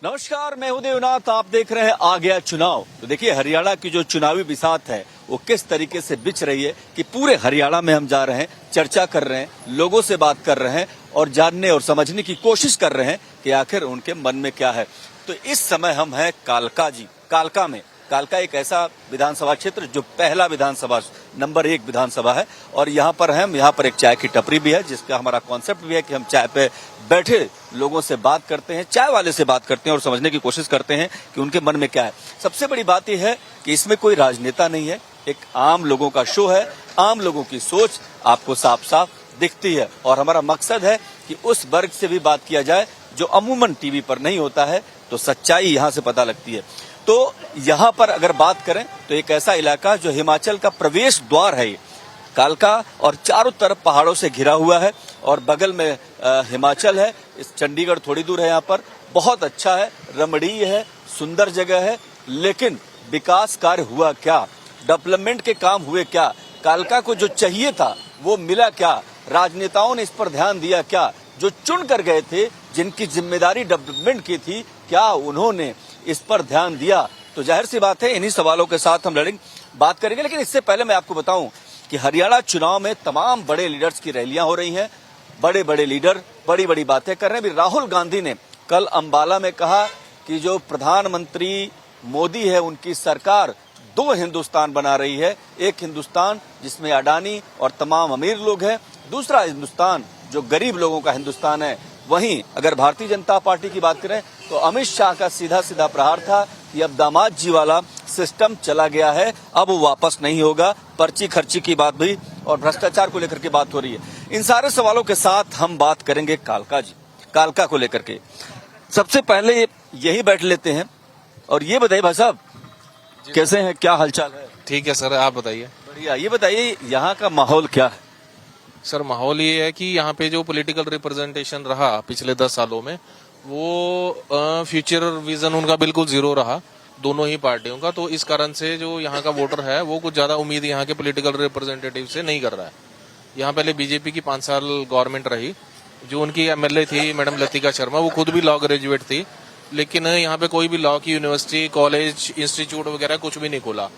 नमस्कार, मैं हूं देवनाथ। आप देख रहे हैं आ गया चुनाव। तो देखिए, हरियाणा की जो चुनावी बिसात है वो किस तरीके से बिछ रही है कि पूरे हरियाणा में हम जा रहे हैं, चर्चा कर रहे हैं, लोगों से बात कर रहे हैं और जानने और समझने की कोशिश कर रहे हैं कि आखिर उनके मन में क्या है। तो इस समय हम हैं कालका में। कालका एक ऐसा विधानसभा क्षेत्र जो पहला विधानसभा नंबर 1 विधानसभा है और यहाँ पर एक चाय की टपरी भी है, जिसका हमारा कॉन्सेप्ट भी है कि हम चाय पे बैठे लोगों से बात करते हैं, चाय वाले से बात करते हैं और समझने की कोशिश करते हैं कि उनके मन में क्या है। सबसे बड़ी बात यह है कि इसमें कोई राजनेता नहीं है, एक आम लोगों का शो है। आम लोगों की सोच आपको साफ साफ दिखती है और हमारा मकसद है कि उस वर्ग से भी बात किया जाए जो अमूमन टीवी पर नहीं होता है। तो सच्चाई यहाँ से पता लगती है। तो यहाँ पर अगर बात करें तो एक ऐसा इलाका जो हिमाचल का प्रवेश द्वार है, कालका, और चारों तरफ पहाड़ों से घिरा हुआ है और बगल में हिमाचल है। इस चंडीगढ़ थोड़ी दूर है। यहाँ पर बहुत अच्छा है, रमणीय है, सुंदर जगह है। लेकिन विकास कार्य हुआ क्या? डेवलपमेंट के काम हुए क्या? कालका को जो चाहिए था वो मिला क्या? राजनेताओं ने इस पर ध्यान दिया क्या? जो चुन कर गए थे, जिनकी जिम्मेदारी डेवलपमेंट की थी, क्या उन्होंने इस पर ध्यान दिया? तो जाहिर सी बात है, इन्हीं सवालों के साथ हम बात करेंगे। लेकिन इससे पहले मैं आपको बताऊं कि हरियाणा चुनाव में तमाम बड़े लीडर्स की रैलियां हो रही हैं। बड़े बड़े लीडर बड़ी बड़ी बातें कर रहे हैं। राहुल गांधी ने कल अंबाला में कहा कि जो प्रधानमंत्री मोदी है, उनकी सरकार 2 हिंदुस्तान बना रही है। एक हिंदुस्तान जिसमें अडानी और तमाम अमीर लोग हैं, दूसरा हिंदुस्तान जो गरीब लोगों का हिंदुस्तान है। वहीं अगर भारतीय जनता पार्टी की बात करें तो अमित शाह का सीधा सीधा प्रहार था कि अब दामाद जी वाला सिस्टम चला गया है, अब वो वापस नहीं होगा। पर्ची खर्ची की बात भी और भ्रष्टाचार को लेकर के बात हो रही है। इन सारे सवालों के साथ हम बात करेंगे कालका को लेकर के। सबसे पहले यही बैठ लेते हैं और ये बताइए भाई साहब, कैसे हैं, क्या हालचाल है? ठीक है सर, आप बताइए। बढ़िया। ये बताइए, यहाँ का माहौल क्या है? सर, माहौल ये है कि यहाँ पे जो पॉलिटिकल रिप्रेजेंटेशन रहा पिछले 10 सालों में, वो फ्यूचर विजन उनका बिल्कुल जीरो रहा, दोनों ही पार्टियों का। तो इस कारण से जो यहाँ का वोटर है वो कुछ ज्यादा उम्मीद यहाँ के पॉलिटिकल रिप्रेजेंटेटिव से नहीं कर रहा है। यहाँ पहले बीजेपी की 5 साल गवर्नमेंट रही, जो उनकी एमएलए थी मैडम लतिका शर्मा, वो खुद भी लॉ ग्रेजुएट थी, लेकिन यहाँ पे कोई भी लॉ की यूनिवर्सिटी, कॉलेज, इंस्टीट्यूट वगैरह कुछ भी नहीं खोला।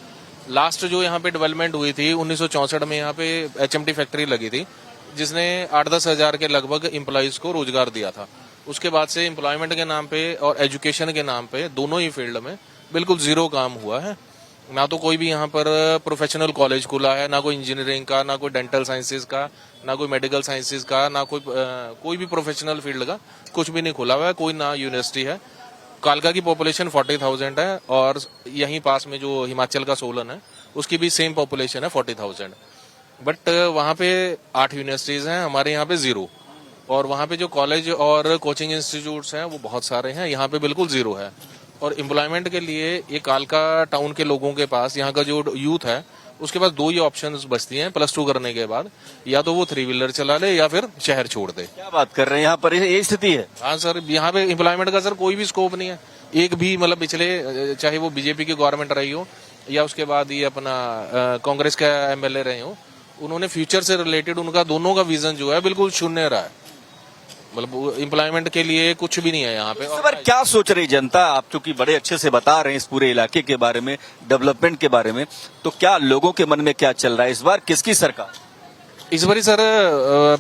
लास्ट जो यहाँ पे डेवलपमेंट हुई थी 1964 में, यहाँ पे एचएमटी फैक्ट्री लगी थी, जिसने 8-10 हजार के लगभग एम्प्लॉइज को रोजगार दिया था। उसके बाद से एम्प्लॉयमेंट के नाम पे और एजुकेशन के नाम पे दोनों ही फील्ड में बिल्कुल जीरो काम हुआ है। ना तो कोई भी यहाँ पर प्रोफेशनल कॉलेज खुला है, ना कोई इंजीनियरिंग का, ना कोई डेंटल साइंसेज का, ना कोई मेडिकल साइंसेज का, ना कोई भी प्रोफेशनल फील्ड का कुछ भी नहीं खुला हुआ है, कोई ना यूनिवर्सिटी है। कालका की पॉपुलेशन 40,000 है और यहीं पास में जो हिमाचल का सोलन है उसकी भी सेम पॉपुलेशन है 40,000। बट वहाँ पे 8 यूनिवर्सिटीज हैं, हमारे यहाँ पे 0। और वहाँ पे जो कॉलेज और कोचिंग इंस्टीट्यूट्स हैं वो बहुत सारे हैं, यहाँ पे बिल्कुल 0 है। और एम्प्लॉयमेंट के लिए ये कालका टाउन के लोगों के पास, यहाँ का जो यूथ है उसके पास 2 ही ऑप्शंस बचती हैं +2 करने के बाद, या तो वो 3 व्हीलर चला ले या फिर शहर छोड़ दे। क्या बात कर रहे हैं, यहाँ पर ये स्थिति है? हाँ सर, यहाँ पे एम्प्लॉयमेंट का सर कोई भी स्कोप नहीं है, एक भी। मतलब पिछले, चाहे वो बीजेपी की गवर्नमेंट रही हो या उसके बाद ये अपना कांग्रेस का एमएलए रहे हो, उन्होंने फ्यूचर से रिलेटेड उनका दोनों का विजन जो है बिल्कुल शून्य रहा है। मतलब एम्प्लॉयमेंट के लिए कुछ भी नहीं है यहाँ पे। इस बार क्या सोच रही जनता? आप चूंकि बड़े अच्छे से बता रहे हैं इस पूरे इलाके के बारे में, डेवलपमेंट के बारे में, तो क्या लोगों के मन में क्या चल रहा है? इस बार किसकी सरकार? इस बार सर,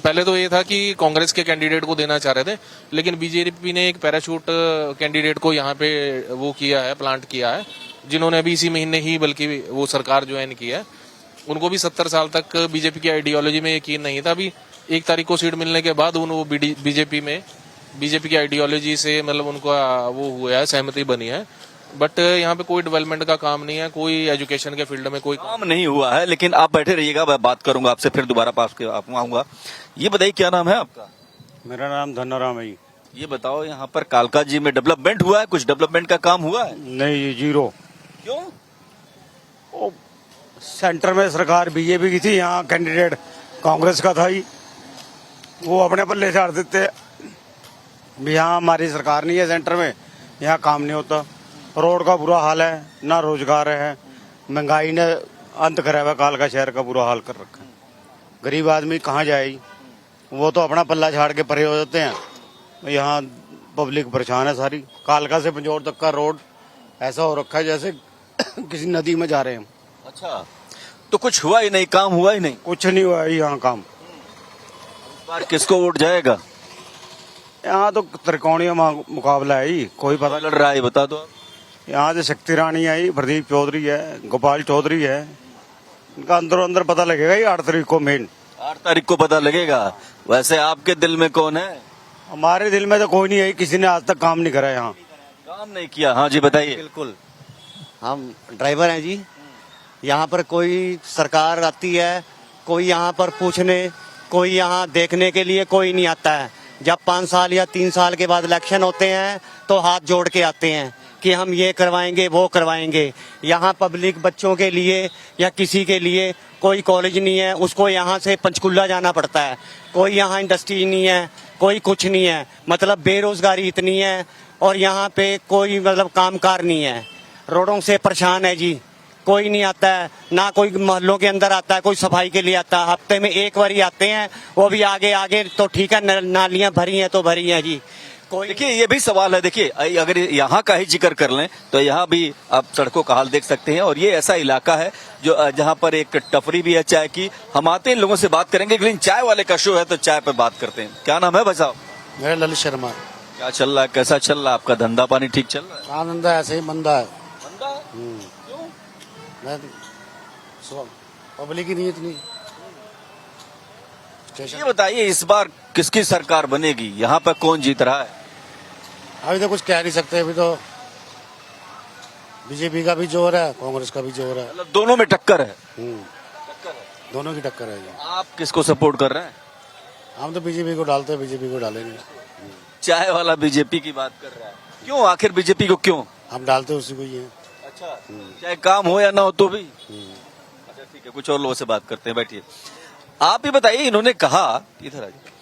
पहले तो ये था कि कांग्रेस के कैंडिडेट को देना चाह रहे थे, लेकिन बीजेपी ने एक पैराशूट कैंडिडेट को यहाँ पे वो किया है, प्लांट किया है, जिन्होंने अभी इसी महीने ही बल्कि वो सरकार ज्वाइन की है। उनको भी 70 साल तक बीजेपी की आइडियोलॉजी में यकीन नहीं था। अभी 1 तारीख को सीट मिलने के बाद वो बीजेपी की आइडियोलॉजी से मतलब उनका वो हुआ है, सहमति बनी है। बट यहाँ पे कोई डेवलपमेंट का काम नहीं है, कोई एजुकेशन के फील्ड में कोई काम नहीं हुआ है। लेकिन आप बैठे रहिएगा, मैं बात करूंगा आपसे, फिर दोबारा पास के आऊंगा। ये बताइए, क्या नाम है आपका? मेरा नाम धन्नाराम है। ये बताओ, यहाँ पर कालका जी में डेवलपमेंट हुआ है? कुछ डेवलपमेंट का काम हुआ है? नहीं, 0। क्यों? सेंटर में सरकार बीजेपी की थी, यहाँ कैंडिडेट कांग्रेस का था ही, वो अपने पल्ले झाड़ देते। यहाँ हमारी सरकार नहीं है सेंटर में, यहाँ काम नहीं होता। रोड का बुरा हाल है, ना रोजगार है, महंगाई ने अंत करा हुआ, कालका शहर का बुरा हाल कर रखा है। गरीब आदमी कहाँ जाए? वो तो अपना पल्ला झाड़ के परे हो जाते हैं। यहाँ पब्लिक परेशान है सारी। कालका से पंजौर तक का रोड ऐसा हो रखा है जैसे किसी नदी में जा रहे हैं हम। अच्छा, तो कुछ हुआ ही नहीं, काम हुआ ही नहीं। कुछ नहीं हुआ है यहाँ काम। इस बार किसको वोट जाएगा? यहाँ तो त्रिकोणीय मुकाबला है ही, कोई पता। लड़ रहा है बता दो आप। यहाँ से शक्ति रानी आई, प्रदीप चौधरी है, गोपाल चौधरी है। इनका अंदर अंदर पता लगेगा ही 8 तारीख को मेन। 8 तारीख को पता लगेगा। वैसे आपके दिल में कौन है? हमारे दिल में तो कोई नहीं है, किसी ने आज तक काम नहीं करा यहाँ। काम नहीं किया? हाँ जी बताइए। बिल्कुल, हम ड्राइवर हैं जी। यहाँ पर कोई सरकार आती है, कोई यहाँ पर पूछने, कोई यहाँ देखने के लिए कोई नहीं आता है। जब 5 साल या 3 साल के बाद इलेक्शन होते हैं तो हाथ जोड़ के आते हैं कि हम ये करवाएंगे वो करवाएंगे। यहाँ पब्लिक बच्चों के लिए या किसी के लिए कोई कॉलेज नहीं है, उसको यहाँ से पंचकुला जाना पड़ता है। कोई यहाँ इंडस्ट्री नहीं है, कोई कुछ नहीं है। मतलब बेरोजगारी इतनी है और यहाँ पे कोई मतलब कामकार नहीं है। रोडों से परेशान है जी, कोई नहीं आता है, ना कोई मोहल्लों के अंदर आता है, कोई सफाई के लिए आता है। हफ्ते में एक बार ही आते हैं, वो भी आगे आगे तो ठीक है, नालियां भरी हैं तो भरी हैं जी। कोई देखिए ये भी सवाल है। देखिए अगर यहाँ का ही जिक्र कर लें तो यहाँ भी आप सड़कों का हाल देख सकते हैं, और ये ऐसा इलाका है जो जहाँ पर एक टपरी भी है चाय की। हम आते हैं, लोगों से बात करेंगे, लेकिन चाय वाले का शो है तो चाय पे बात करते हैं। क्या नाम है भाई साहब? मेरा ललित शर्मा। क्या चल रहा है, कैसा चल रहा है आपका धंधा पानी? ठीक चल रहा है? आनंद है, ऐसे ही मंदा है। धंधा क्यों? मैं पब्लिक ही नहीं इतनी। ये बताइए इस बार किसकी सरकार बनेगी, यहाँ पर कौन जीत रहा है? अभी तो कुछ कह नहीं सकते। अभी तो बीजेपी का भी जोर है, कांग्रेस का भी जोर है। मतलब दोनों में टक्कर है। दोनों की टक्कर है ये। आप किसको सपोर्ट कर रहे हैं? हम तो बीजेपी को डालते हैं, बीजेपी को डालेंगे। चाय वाला बीजेपी की बात कर रहा है, क्यों? आखिर बीजेपी को क्यों? हम डालते उसी को ही है। अच्छा, चाहे काम हो या ना हो तो भी। अच्छा ठीक है, कुछ और लोगों से बात करते हैं, बैठिए। आप ही बताइए, इन्होंने कहा इधर आ जाइए,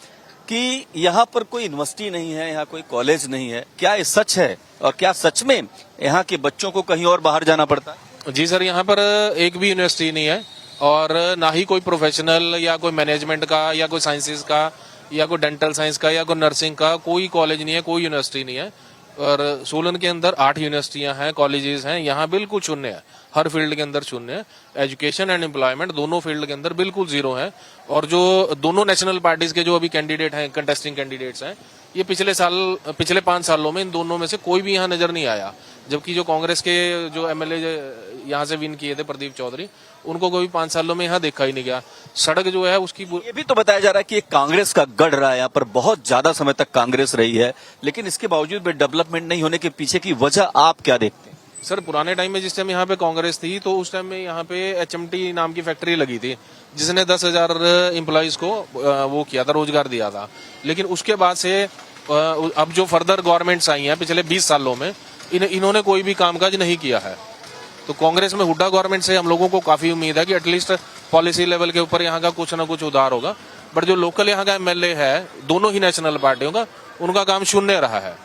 कि यहाँ पर कोई यूनिवर्सिटी नहीं है, यहाँ कोई कॉलेज नहीं है। क्या ये सच है? और क्या सच में यहाँ के बच्चों को कहीं और बाहर जाना पड़ता है? जी सर, यहाँ पर एक भी यूनिवर्सिटी नहीं है, और ना ही कोई प्रोफेशनल या कोई मैनेजमेंट का या कोई साइंसेज का या कोई डेंटल साइंस का या कोई नर्सिंग का कोई कॉलेज नहीं है, कोई यूनिवर्सिटी नहीं है। और सोलन के अंदर 8 यूनिवर्सिटियां हैं, कॉलेजेस हैं। यहाँ बिल्कुल शून्य है, हर फील्ड के अंदर शून्य है। एजुकेशन एंड एम्प्लॉयमेंट दोनों फील्ड के अंदर बिल्कुल जीरो है। और जो दोनों नेशनल पार्टीज के जो अभी कैंडिडेट हैं, कंटेस्टिंग कैंडिडेट्स हैं, ये पिछले 5 सालों में इन दोनों में से कोई भी यहाँ नजर नहीं आया। जबकि जो कांग्रेस के जो एमएलए यहाँ से विन किए थे, प्रदीप चौधरी, उनको कोई 5 सालों में यहाँ देखा ही नहीं गया। सड़क जो है उसकी ये भी तो बताया जा रहा है कि ये कांग्रेस का गढ़ रहा है, यहाँ पर बहुत ज्यादा समय तक कांग्रेस रही है, लेकिन इसके बावजूद भी डेवलपमेंट नहीं होने के पीछे की वजह आप क्या देखते हैं? सर, पुराने टाइम में जिस टाइम यहाँ पे कांग्रेस थी तो उस टाइम में यहाँ पे एचएमटी नाम की फैक्ट्री लगी थी, जिसने 10,000 एम्प्लॉइज को वो किया था, रोजगार दिया था। लेकिन उसके बाद से अब जो फर्दर गवर्नमेंट्स आई हैं पिछले 20 सालों में, इन्होंने कोई भी कामकाज नहीं किया है। तो कांग्रेस में हुड्डा गवर्नमेंट से हम लोगों को काफी उम्मीद है कि एटलीस्ट पॉलिसी लेवल के ऊपर यहाँ का कुछ ना कुछ उधार होगा। बट जो लोकल यहाँ का एमएलए है, दोनों ही नेशनल पार्टियों का, उनका काम शून्य रहा है।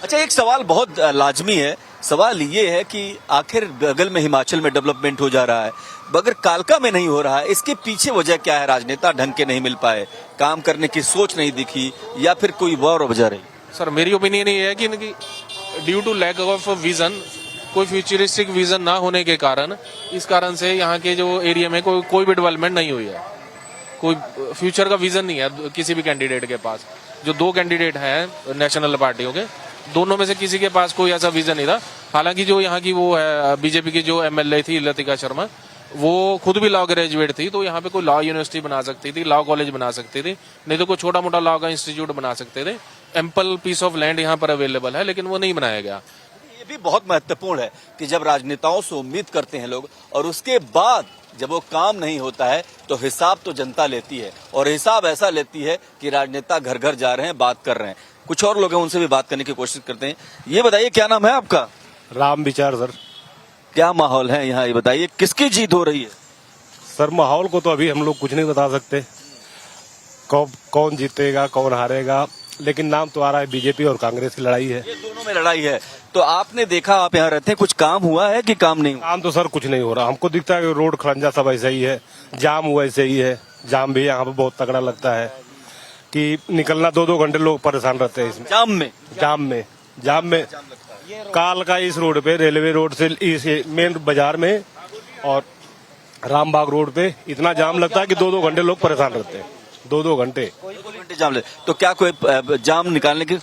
अच्छा, एक सवाल बहुत लाजमी है। सवाल ये है कि आखिर बगल में हिमाचल में डेवलपमेंट हो जा रहा है, मगर कालका में नहीं हो रहा है। इसके पीछे वजह क्या है? राजनेता ढंग के नहीं मिल पाए, काम करने की सोच नहीं दिखी, या फिर कोई और वजह रही? सर, मेरी ओपिनियन ये है कि इनकी due to lack of vision, कोई फ्यूचरिस्टिक विजन ना होने के कारण, इस कारण से यहाँ के जो एरिया में कोई भी डेवलपमेंट नहीं हुई है। कोई फ्यूचर का विजन नहीं है किसी भी कैंडिडेट के पास। जो 2 कैंडिडेट हैं नेशनल पार्टियों के, दोनों में से किसी के पास कोई ऐसा विजन नहीं था। हालांकि जो यहाँ की वो है बीजेपी की जो एमएलए थी लतिका शर्मा, वो खुद भी लॉ ग्रेजुएट थी, तो यहाँ पे कोई लॉ यूनिवर्सिटी बना सकती थी, लॉ कॉलेज बना सकती थी, नहीं तो कोई छोटा मोटा लॉ का इंस्टीट्यूट बना सकते थे। एम्पल पीस ऑफ लैंड यहाँ पर अवेलेबल है, लेकिन वो नहीं बनाया गया। ये भी बहुत महत्वपूर्ण है कि जब राजनेताओं से उम्मीद करते हैं लोग, और उसके बाद जब वो काम नहीं होता है तो हिसाब तो जनता लेती है, और हिसाब ऐसा लेती है कि राजनेता घर घर जा रहे हैं, बात कर रहे हैं। कुछ और लोग हैं, उनसे भी बात करने की कोशिश करते हैं। ये बताइए, क्या नाम है आपका? राम विचार सर। क्या माहौल है यहाँ, ये बताइए, किसकी जीत हो रही है? सर, माहौल को तो अभी हम लोग कुछ नहीं बता सकते, कौन जीतेगा कौन हारेगा, लेकिन नाम तो आ रहा है बीजेपी और कांग्रेस की लड़ाई है। ये दोनों में लड़ाई है। तो आपने देखा, आप यहाँ रहते हैं, कुछ काम हुआ है कि काम नहीं हुआ? काम तो सर कुछ नहीं हो रहा। हमको दिखता है कि रोड खरंजा सब ऐसा ही है, जाम वैसे ही है, जाम भी यहाँ पे बहुत तगड़ा लगता है। कि निकलना 2-2 घंटे लोग परेशान रहते हैं इसमें जाम में काल का इस रोड पे रेलवे रोड से इस मेन बाजार में और रामबाग रोड पे इतना जाम लगता है कि 2-2 घंटे लोग परेशान रहते हैं 2-2 घंटे जाम ले तो क्या कोई जाम निकालने की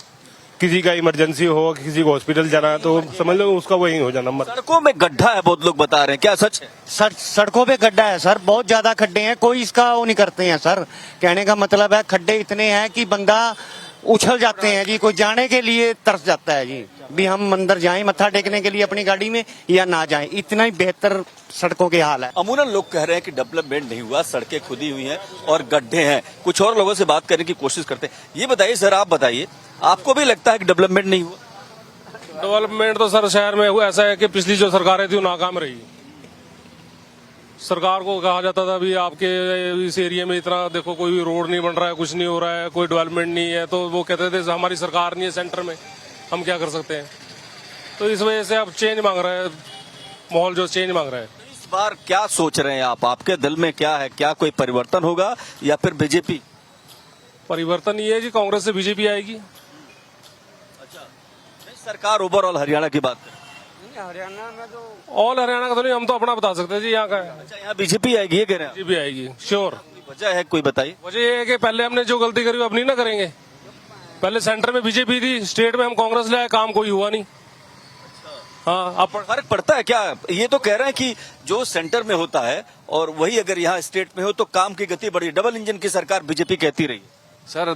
किसी का इमरजेंसी हो किसी को हॉस्पिटल जाना है तो समझ लो उसका वही हो जाना सड़कों में गड्ढा है बहुत लोग बता रहे हैं क्या सच है सड़कों पे गड्ढा है सर, बहुत ज्यादा खड्डे हैं, कोई इसका वो नहीं करते हैं सर। कहने का मतलब है खड्डे इतने हैं कि बंदा उछल जाते हैं जी, कोई जाने के लिए तरस जाता है जी, भी हम अंदर जाएं मत्था टेकने के लिए अपनी गाड़ी में या ना जाएं, इतना ही बेहतर सड़कों के हाल है। अमूमन लोग कह रहे हैं कि डेवलपमेंट नहीं हुआ, सड़कें खुदी हुई हैं और गड्ढे हैं। कुछ और लोगों से बात करने की कोशिश करते हैं। ये बताइए सर, आप बताइए, आपको भी लगता है कि डेवलपमेंट नहीं हुआ? डेवलपमेंट तो सर शहर में हुआ ऐसा है कि पिछली जो सरकारें थी वो नाकाम रही। सरकार को कहा जाता था भी आपके इस एरिया में इतना देखो कोई रोड नहीं बन रहा है, कुछ नहीं हो रहा है, कोई डेवलपमेंट नहीं है, तो वो कहते थे हमारी सरकार नहीं है सेंटर में, हम क्या कर सकते हैं। तो इस वजह से अब चेंज मांग रहा है, माहौल जो चेंज मांग रहा है। इस बार क्या सोच रहे हैं आप? आपके दिल में क्या है? क्या कोई परिवर्तन होगा या फिर बीजेपी? परिवर्तन ये है जी, कांग्रेस से बीजेपी आएगी। सरकार ओवरऑल हरियाणा की बात करें, हरियाणा में तो ऑल हरियाणा का तो नहीं, हम तो अपना बता सकते हैं जी, यहाँ का है। अच्छा यहाँ बीजेपी आएगी ये कह रहे हैं बीजेपी आएगी श्योर। आप? वजह है कोई बताइए। वजह ये है कि पहले हमने जो गलती करी वो अब नहीं ना करेंगे। पहले सेंटर में बीजेपी थी, स्टेट में हम कांग्रेस ले आए, काम कोई हुआ नहीं। हाँ, अब फर्क पड़ता है क्या? ये तो कह रहे हैं कि जो सेंटर में होता है और वही अगर यहाँ स्टेट में हो तो काम की गति बढ़ी। डबल इंजन की सरकार बीजेपी कहती रही सर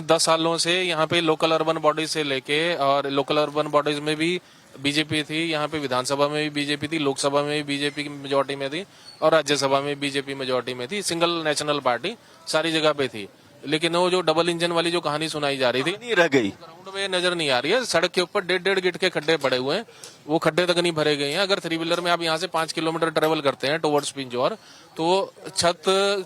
10 सालों से यहाँ पे लोकल अर्बन बॉडीज से लेके और लोकल अर्बन बॉडीज में भी बीजेपी थी, यहाँ पे विधानसभा में भी बीजेपी थी, लोकसभा में भी बीजेपी की मेजोरिटी में थी और राज्यसभा में बीजेपी मेजोरिटी में थी। सिंगल नेशनल पार्टी सारी जगह पे थी। लेकिन वो जो डबल इंजन वाली जो कहानी सुनाई जा रही थी नहीं रह गई। ग्राउंड में नजर नहीं आ रही है। सड़क के ऊपर 1.5 गिट के खड्डे पड़े हुए हैं, वो खड्डे तक नहीं भरे गए हैं। अगर 3 व्हीलर में आप यहाँ से 5 किलोमीटर ट्रेवल करते हैं टुवर्ड्स पिंजौर, तो छत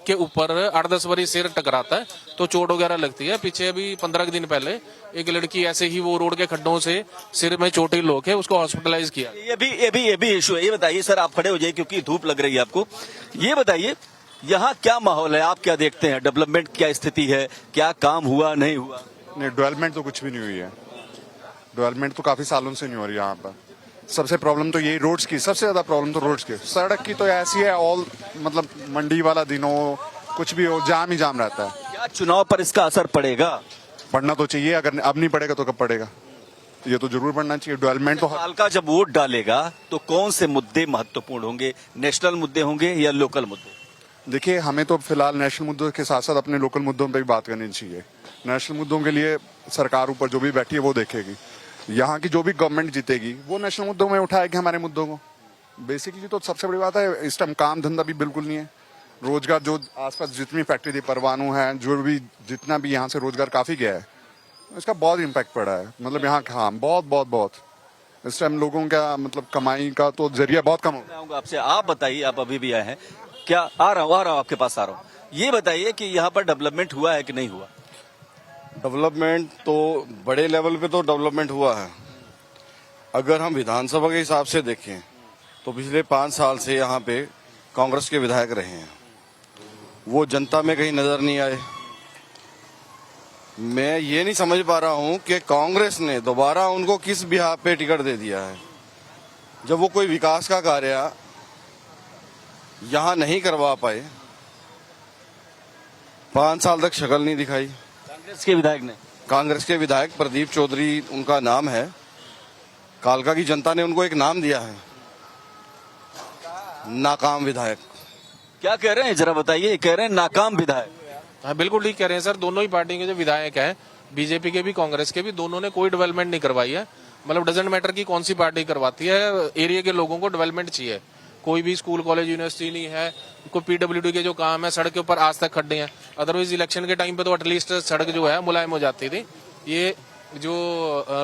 के ऊपर 8-10 बारी सिर टकराता है तो चोट वगैरह लगती है। पीछे अभी 15 दिन पहले एक लड़की ऐसे ही वो रोड के खड्डों से सिर में चोटी लोग है, उसको हॉस्पिटलाइज किया। ये भी इशू है। ये बताइए सर, आप खड़े हो जाइए क्योंकि धूप लग रही है आपको। ये बताइए यहाँ क्या माहौल है, आप क्या देखते हैं? डेवलपमेंट क्या स्थिति है? क्या काम हुआ नहीं हुआ? नहीं, डेवलपमेंट तो कुछ भी नहीं हुई है। डेवलपमेंट तो काफी सालों से नहीं हो रही यहाँ पर। सबसे प्रॉब्लम तो यही रोड्स की, सबसे ज्यादा प्रॉब्लम तो रोड्स की। सड़क की तो ऐसी है, ऑल मतलब मंडी वाला दिन हो कुछ भी हो जाम ही जाम रहता है। क्या चुनाव पर इसका असर पड़ेगा? पढ़ना तो चाहिए, अगर अब नहीं पड़ेगा तो कब पड़ेगा? ये तो जरूर पढ़ना चाहिए। डेवलपमेंट तो साल का जब वोट डालेगा तो कौन से मुद्दे महत्वपूर्ण होंगे? नेशनल मुद्दे होंगे या लोकल मुद्दे? देखिए, हमें तो फिलहाल नेशनल मुद्दों के साथ साथ अपने लोकल मुद्दों पे भी बात करनी चाहिए। नेशनल मुद्दों के लिए सरकार ऊपर जो भी बैठी है वो देखेगी। यहाँ की जो भी गवर्नमेंट जीतेगी वो नेशनल मुद्दों में उठाएगी हमारे मुद्दों को। बेसिकली तो सबसे बड़ी बात है, इस टाइम काम धंधा भी बिल्कुल नहीं है। रोजगार जो आसपास जितनी फैक्ट्री थी, परवाणु है, जो भी जितना भी यहाँ से रोजगार काफी गया है, इसका बहुत इम्पैक्ट पड़ा है। मतलब यहाँ काम बहुत इस टाइम लोगों का मतलब कमाई का तो जरिया बहुत कम हो गया। मैं आऊंगा आपसे, आप बताइए, आप अभी भी आए हैं, क्या आ रहा हूँ आपके पास आ रहा हूँ। ये बताइए कि यहाँ पर डेवलपमेंट हुआ है कि नहीं हुआ? डेवलपमेंट तो बड़े लेवल पे तो डेवलपमेंट हुआ है। अगर हम विधानसभा के हिसाब से देखें तो पिछले 5 साल से यहाँ पे कांग्रेस के विधायक रहे हैं, वो जनता में कहीं नजर नहीं आए। मैं ये नहीं समझ पा रहा हूँ कि कांग्रेस ने दोबारा उनको किस बिहार पे टिकट दे दिया है, जब वो कोई विकास का कार्य यहाँ नहीं करवा पाए। 5 साल तक शक्ल नहीं दिखाई। कांग्रेस के विधायक ने, कांग्रेस के विधायक प्रदीप चौधरी उनका नाम है। कालका की जनता ने उनको एक नाम दिया है, नाकाम विधायक। क्या कह रहे हैं जरा बताइए? कह रहे हैं नाकाम विधायक। हाँ बिल्कुल ठीक कह रहे हैं सर। दोनों ही पार्टी के जो विधायक हैं, बीजेपी के भी कांग्रेस के भी, दोनों ने कोई डेवलपमेंट नहीं करवाई है। मतलब डजेंट मैटर की कौन सी पार्टी करवाती है, एरिया के लोगों को डेवलपमेंट चाहिए। कोई भी स्कूल कॉलेज यूनिवर्सिटी नहीं है, कोई पीडब्ल्यूडी के जो काम है, सड़क के ऊपर आज तक खड्डे हैं। अदरवाइज इलेक्शन के टाइम पे तो एटलीस्ट सड़क जो है मुलायम हो जाती थी। ये जो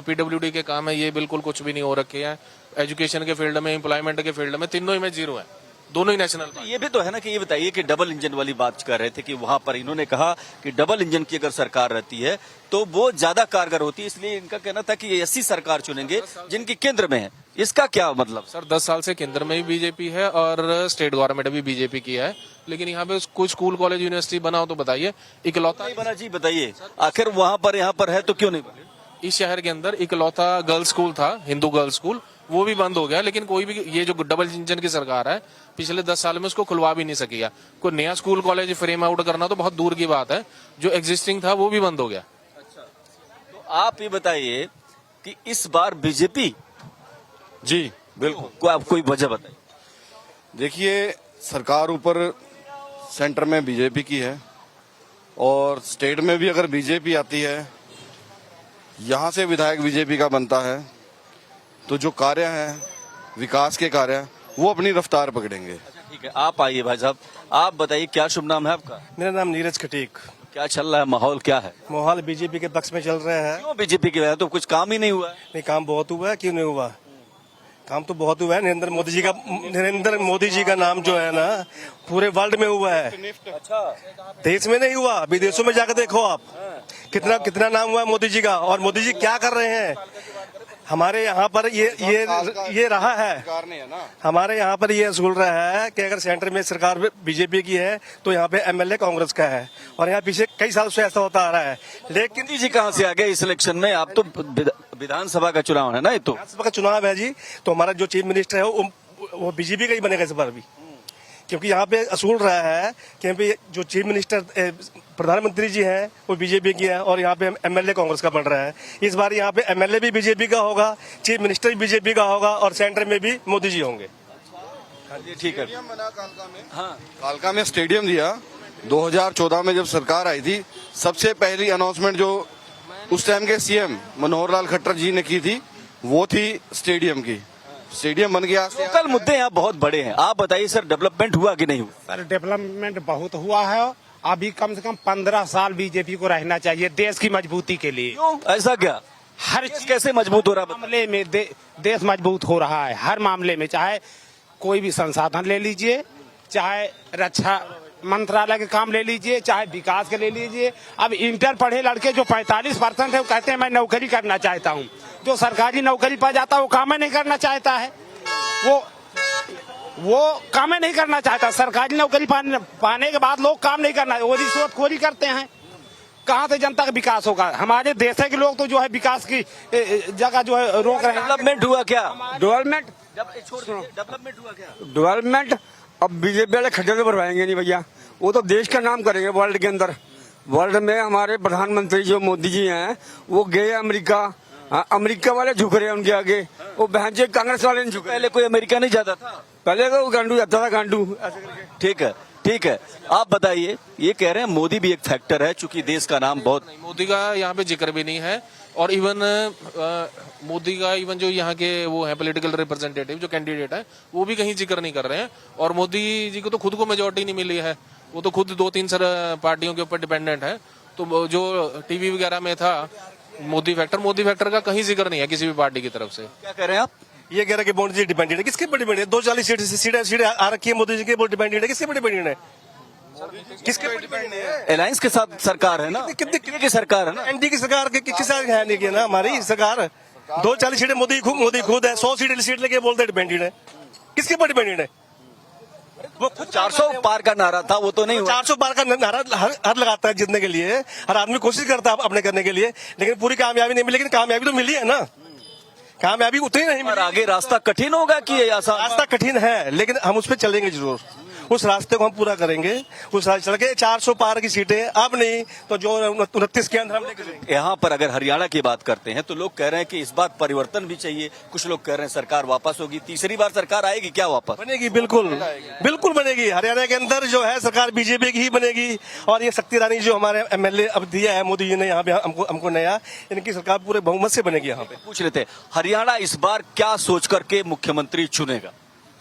पीडब्ल्यूडी के काम है ये बिल्कुल कुछ भी नहीं हो रखे हैं। एजुकेशन के फील्ड में, एम्प्लॉयमेंट के फील्ड में, तीनों ही में जीरो है। दोनों ही नेशनल। ये भी तो है ना कि ये बताइए कि डबल इंजन वाली बात कर रहे थे कि वहां पर इन्होंने कहा कि डबल इंजन की अगर सरकार रहती है तो वो ज्यादा कारगर होती है, इसलिए इनका कहना था कि ये ऐसी सरकार चुनेंगे जिनकी केंद्र में है। इसका क्या मतलब? सर 10 साल से केंद्र में भी बीजेपी है और स्टेट गवर्नमेंट भी बीजेपी की है, लेकिन यहाँ पे कुछ स्कूल कॉलेज यूनिवर्सिटी बनाओ तो बताइए इकलौता नहीं बना जी, बताइए आखिर वहां पर यहाँ पर है तो क्यों नहीं बने? इस शहर के अंदर इकलौता गर्ल्स स्कूल था, हिंदू गर्ल्स स्कूल, वो भी बंद हो गया। लेकिन कोई भी ये जो डबल इंजन की सरकार है पिछले 10 साल में उसको खुलवा भी नहीं सकी है। कोई नया स्कूल कॉलेज फ्रेम आउट करना तो बहुत दूर की बात है, जो एग्जिस्टिंग था वो भी बंद हो गया। तो आप ये बताइए कि इस बार बीजेपी, जी बिल्कुल। को आप कोई वजह बताइए। देखिए, सरकार ऊपर सेंटर में बीजेपी की है और स्टेट में भी अगर बीजेपी आती है, यहाँ से विधायक बीजेपी का बनता है, तो जो कार्य है विकास के कार्य वो अपनी रफ्तार पकड़ेंगे। अच्छा ठीक है, आप आइए भाई साहब, आप बताइए क्या शुभ नाम है आपका? मेरा नाम नीरज खटीक। क्या चल रहा है, माहौल क्या है? माहौल बीजेपी के पक्ष में चल रहा है। क्यों बीजेपी की वजह? तो कुछ काम ही नहीं हुआ है। नहीं, काम बहुत हुआ है, क्यों नहीं हुआ? काम तो बहुत हुआ है। नरेंद्र मोदी जी का नाम जो है ना पूरे वर्ल्ड में हुआ है। अच्छा, देश में नहीं हुआ, विदेशों में जाकर देखो आप, कितना नाम हुआ है मोदी जी का। और मोदी जी क्या कर रहे हैं हमारे यहाँ पर, ये रहा है हमारे यहाँ पर ये असूल रहा है कि अगर सेंटर में सरकार बीजेपी की है तो यहाँ पे एमएलए कांग्रेस का है, और यहाँ पीछे कई साल से ऐसा होता आ रहा है। लेकिन मोदी जी कहाँ से आ गए इस इलेक्शन में? आप तो विधानसभा का चुनाव है ना, ये तो विधानसभा का चुनाव है जी, तो हमारा जो चीफ मिनिस्टर है वो बीजेपी का ही बनेगा इस बार भी, क्योंकि यहाँ पे असूल रहा है कि यहाँ पे जो चीफ मिनिस्टर प्रधानमंत्री जी हैं वो बीजेपी की है और यहाँ पे एमएलए कांग्रेस का बन रहा है। इस बार यहाँ पे एमएलए भी बीजेपी का होगा, चीफ मिनिस्टर भी बीजेपी का होगा और सेंटर में भी मोदी जी होंगे। ठीक है। कालका में स्टेडियम दिया 2014 में जब सरकार आई थी, सबसे पहली अनाउंसमेंट जो उस टाइम के सीएम मनोहर लाल खट्टर जी ने की थी वो थी स्टेडियम की। स्टेडियम बन गया। लोकल मुद्दे यहाँ बहुत बड़े हैं, आप बताइए सर, डेवलपमेंट हुआ कि नहीं हुआ? सर डेवलपमेंट बहुत हुआ है, अभी कम से कम 15 साल बीजेपी को रहना चाहिए देश की मजबूती के लिए। क्यों, ऐसा क्या? हर देश कैसे मजबूत हो रहा है? मामले में देश मजबूत हो रहा है, हर मामले में, चाहे कोई भी संसाधन ले लीजिए, चाहे रक्षा मंत्रालय के काम ले लीजिए, चाहे विकास के ले लीजिए। अब इंटर पढ़े लड़के जो 45% है वो कहते हैं मैं नौकरी करना चाहता हूँ, जो सरकारी नौकरी पा जाता है वो काम नहीं करना चाहता है, वो काम नहीं करना चाहता। सरकारी नौकरी पाने के बाद लोग काम नहीं करना, वो रिश्वतखोरी करते हैं। कहाँ से जनता का विकास होगा? हमारे देश के लोग तो जो है विकास की जगह जो है रोक रहे हैं। डेवलपमेंट हुआ क्या? डेवलपमेंट डेवलपमेंट हुआ क्या? डेवलपमेंट अब बीजेपी वाले खड्डे तो भरवाएंगे नहीं भैया, वो तो देश का नाम करेंगे वर्ल्ड के अंदर। वर्ल्ड में हमारे प्रधानमंत्री जो मोदी जी हैं वो गए अमेरिका, अमेरिका वाले झुक रहे हैं उनके आगे, वो बहन जी कांग्रेस वाले नहीं झुके। पहले कोई अमेरिका नहीं जाता था, पहले तो गांडू जाता था, गांडू। ठीक है, ठीक है, आप बताइए। ये कह रहे हैं मोदी भी एक फैक्टर है, चूंकि देश का नाम बहुत। मोदी का यहाँ पे जिक्र भी नहीं है, और इवन मोदी का इवन जो यहाँ के वो है पॉलिटिकल रिप्रेजेंटेटिव जो कैंडिडेट है वो भी कहीं जिक्र नहीं कर रहे हैं। और मोदी जी को तो खुद को मेजोरिटी नहीं मिली है, वो तो खुद 2-3 पार्टियों के ऊपर डिपेंडेंट है। तो जो टीवी वगैरह में था मोदी फैक्टर का कहीं जिक्र नहीं है किसी भी पार्टी की तरफ से। क्या कह रहे हैं आप? ये कह रहे हैं कि मोदी जी डिपेंडेंट है, किसके ऊपर डिपेंडेंट है? 240 सीटें आ रखी है मोदी जी के ऊपर डिपेंडेंट है, किसके ऊपर डिपेंडेंट है? किसके ऊपर डिपेंडेंट है? अलायंस के साथ सरकार है ना, कितने की सरकार है ना, एनडीए की सरकार किस है नहीं की ना हमारी सरकार। 240 सीटें मोदी खुद है, 100 सीट लेके बोलते डिपेंडेंट है, किसके ऊपर डिपेंडेंट है? वो 400 पार का नारा था, वो तो नहीं हुआ। 400 पार का नारा हर लगाता है जीतने के लिए, हर आदमी कोशिश करता है अपने करने के लिए, लेकिन पूरी कामयाबी नहीं मिली। लेकिन कामयाबी तो मिली है ना, कामयाबी उतनी नहीं मिली। आगे रास्ता कठिन होगा कि आसान? रास्ता कठिन है, लेकिन हम उस पर चलेंगे जरूर, उस रास्ते को हम पूरा करेंगे। उस रास्ते चल के 400 पार की सीटें, अब नहीं तो जो 29 के अंदर हम लेके जाएंगे। यहाँ पर अगर हरियाणा की बात करते हैं तो लोग कह रहे हैं कि इस बार परिवर्तन भी चाहिए, कुछ लोग कह रहे हैं सरकार वापस होगी, तीसरी बार सरकार आएगी क्या वापस? बनेगी, बिल्कुल बनेगी। हरियाणा के अंदर जो है सरकार बीजेपी की ही बनेगी, और ये शक्ति रानी जो हमारे एमएलए अब दिया है मोदी जी ने यहाँ पे हमको नया, इनकी सरकार पूरे बहुमत से बनेगी। यहाँ पे पूछ लेते हैं, हरियाणा इस बार क्या सोच करके मुख्यमंत्री चुनेगा?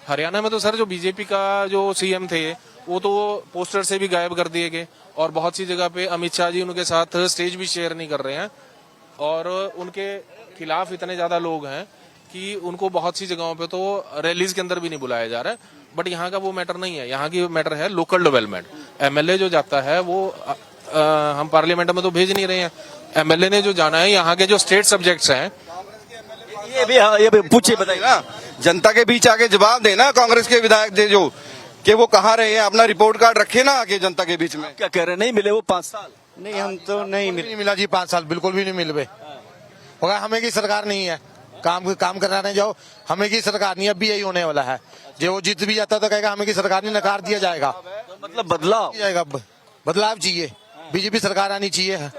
हरियाणा में तो सर जो बीजेपी का जो सीएम थे वो तो पोस्टर से भी गायब कर दिए गए, और बहुत सी जगह पे अमित शाह जी उनके साथ स्टेज भी शेयर नहीं कर रहे हैं, और उनके खिलाफ इतने ज्यादा लोग हैं कि उनको बहुत सी जगहों पे तो रैलीज के अंदर भी नहीं बुलाया जा रहा है, बट यहाँ का वो मैटर नहीं है। यहाँ की मैटर है लोकल डेवलपमेंट। एमएलए जो जाता है वो हम पार्लियामेंट में तो भेज नहीं रहे हैं, एमएलए ने जो जाना है यहाँ के जो स्टेट सब्जेक्ट्स हैं। ये भी पूछिए, बताइए ना जनता के बीच आके जवाब देना कांग्रेस के विधायक थे जो कि वो कहाँ रहे हैं, अपना रिपोर्ट कार्ड रखे ना आके जनता के बीच में। क्या कह रहे हैं, नहीं मिले वो 5 साल? नहीं हम तो नहीं मिले। नहीं मिला जी 5 साल, बिल्कुल भी नहीं मिल पे। होगा हमें की सरकार नहीं है, काम कराने जाओ, हमें की सरकार नहीं, अब भी यही होने वाला है। जो वो जीत भी जाता तो कहेगा हमें की सरकार नहीं, नकार दिया जाएगा। तो मतलब बदलाव जाएगा, बदलाव चाहिए, बीजेपी सरकार आनी चाहिए,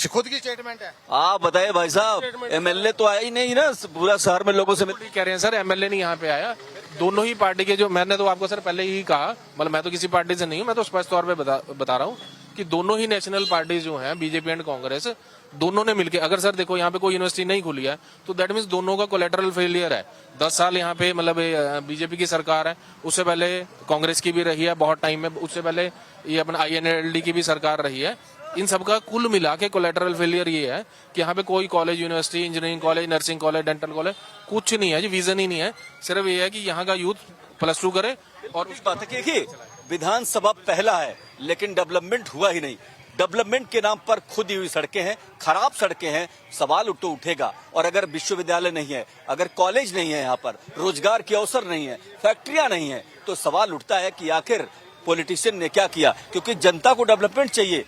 खुद की स्टेटमेंट है। आप बताइए भाई साहब, एमएलए तो आया ही नहीं ना, पूरा शहर में लोगों से कह रहे हैं सर एमएलए नहीं यहाँ पे आया। दोनों ही पार्टी के जो, मैंने तो आपको सर पहले ही कहा, मतलब मैं तो किसी पार्टी से नहीं हूँ, मैं तो स्पष्ट तौर पे बता रहा हूँ कि दोनों ही नेशनल पार्टी जो हैं, बीजेपी एंड कांग्रेस, दोनों ने मिलकर, अगर सर देखो यहाँ पे कोई यूनिवर्सिटी नहीं खुली है तो दैट मीन्स दोनों का कोलेटरल फेलियर है। 10 साल यहाँ पे मतलब बीजेपी की सरकार है, उससे पहले कांग्रेस की भी रही है बहुत टाइम में, उससे पहले ये अपना INLD की भी सरकार रही है। इन सबका कुल मिला के कोलेटरल फेलियर ये है कि यहाँ पे कोई college, university, engineering college, nursing college, dental college कुछ नहीं है जी, विजन ही नहीं है। सिर्फ ये है कि यहाँ का यूथ +2 करे। और उस बात है कि विधानसभा पहला है लेकिन डेवलपमेंट हुआ ही नहीं। डेवलपमेंट के नाम पर खुदी हुई सड़कें हैं, खराब सड़कें हैं, सवाल तो उठेगा। और अगर विश्वविद्यालय नहीं है, अगर कॉलेज नहीं है, यहाँ पर रोजगार के अवसर नहीं है, फैक्ट्रियां नहीं है, तो सवाल उठता है कि आखिर पॉलिटिशियन ने क्या किया, क्योंकि जनता को डेवलपमेंट चाहिए।